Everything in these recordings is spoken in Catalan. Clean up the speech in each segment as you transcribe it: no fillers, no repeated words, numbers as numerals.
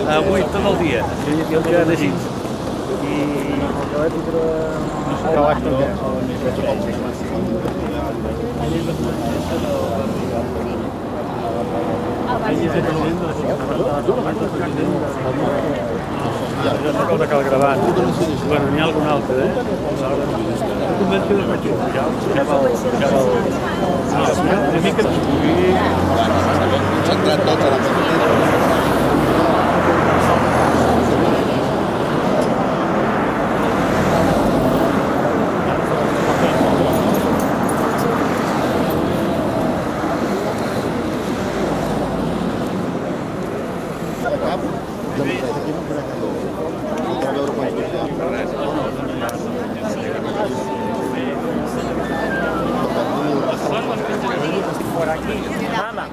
Avui tot el dia. Jo que així. I... Una cal gravar. Bueno, n'hi ha algun altre, eh? Convenció de Patxó. Ja val. Una mica de pugui... S'ha entrat tots a la Por aquí, mama.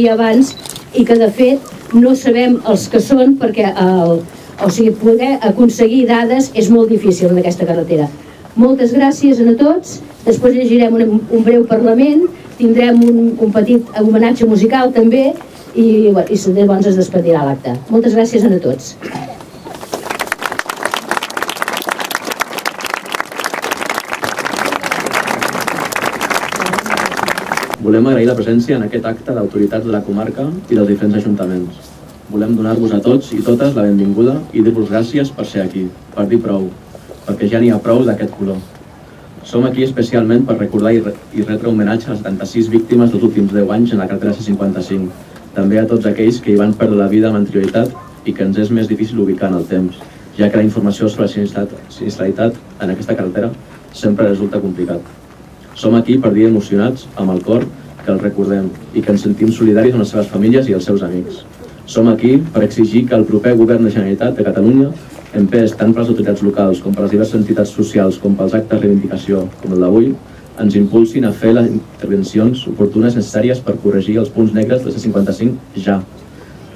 abans i que de fet no sabem els que són perquè poder aconseguir dades és molt difícil en aquesta carretera. Moltes gràcies a tots, després llegirem un breu parlament, tindrem un petit homenatge musical també i llavors es despedirà l'acte. Moltes gràcies a tots. Volem agrair la presència en aquest acte d'autoritats de la comarca i dels diferents ajuntaments. Volem donar-vos a tots i totes la benvinguda i dir-vos gràcies per ser aquí, per dir prou, perquè ja n'hi ha prou d'aquest color. Som aquí especialment per recordar i retre homenatge a les 76 víctimes dels últims 10 anys en la carretera C55, també a tots aquells que hi van perdre la vida amb anterioritat i que ens és més difícil ubicar en el temps, ja que la informació sobre la sinistralitat en aquesta carretera sempre resulta complicat. Som aquí per dir emocionats, amb el cor, que els recordem i que ens sentim solidaris amb les seves famílies i els seus amics. Som aquí per exigir que el proper govern de Generalitat de Catalunya, empès tant per les autoritats locals com per les diverses entitats socials com pels actes de reivindicació com el d'avui, ens impulsin a fer les intervencions oportunes necessàries per corregir els punts negres de C55 ja,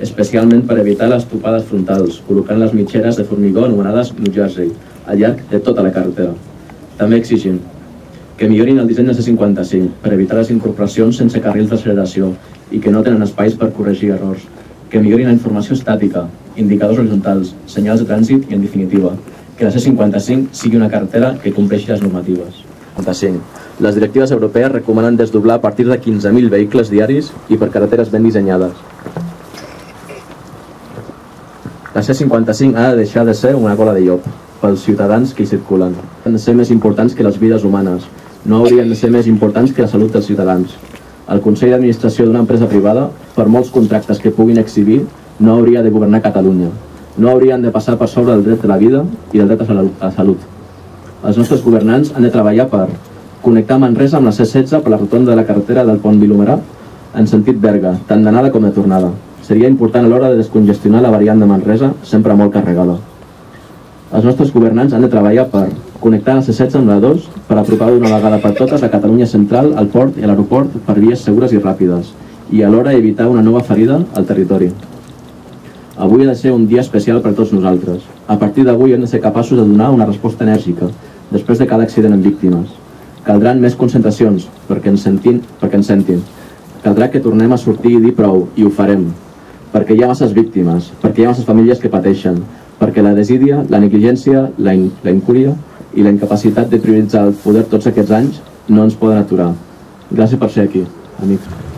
especialment per evitar les topades frontals, col·locant les mitgeres de formigó anomenades New Jersey al llarg de tota la carretera. També exigim que millorin el disseny del C55 per evitar les incorporacions sense carrils d'acceleració i que no tenen espais per corregir errors, que millorin la informació estàtica, indicadors horitzontals, senyals de trànsit i, en definitiva, que la C55 sigui una carretera que compleixi les normatives. 55. Les directives europees recomanen desdoblar a partir de 15.000 vehicles diaris i per carreteres ben dissenyades. La C55 ha de deixar de ser una cola de llop pels ciutadans que hi circulen. Han de ser més importants que les vides humanes. No haurien de ser més importants que la salut dels ciutadans. El Consell d'Administració d'una empresa privada, per molts contractes que puguin exhibir, no hauria de governar Catalunya. No haurien de passar per sobre del dret de la vida i del dret a la salut. Els nostres governants han de treballar per connectar Manresa amb la C16 per la rotonda de la carretera del Pont Vilomerà en sentit Berga, tant d'anada com de tornada. Seria important a l'hora de descongestionar la variant de Manresa, sempre molt carregada. Els nostres governants han de treballar per connectar la C16 amb la 2 per apropar d'una vegada per totes la Catalunya central, al port i a l'aeroport per vies segures i ràpides, i alhora evitar una nova ferida al territori. Avui ha de ser un dia especial per a tots nosaltres. A partir d'avui hem de ser capaços de donar una resposta enèrgica, després de cada accident amb víctimes. Caldran més concentracions perquè ens sentin. Caldrà que tornem a sortir i dir prou, i ho farem. Perquè hi ha masses víctimes, perquè hi ha masses famílies que pateixen, perquè la desídia, la negligència, la incúria i la incapacitat de prioritzar el poder tots aquests anys no ens poden aturar. Gràcies per ser aquí, amics.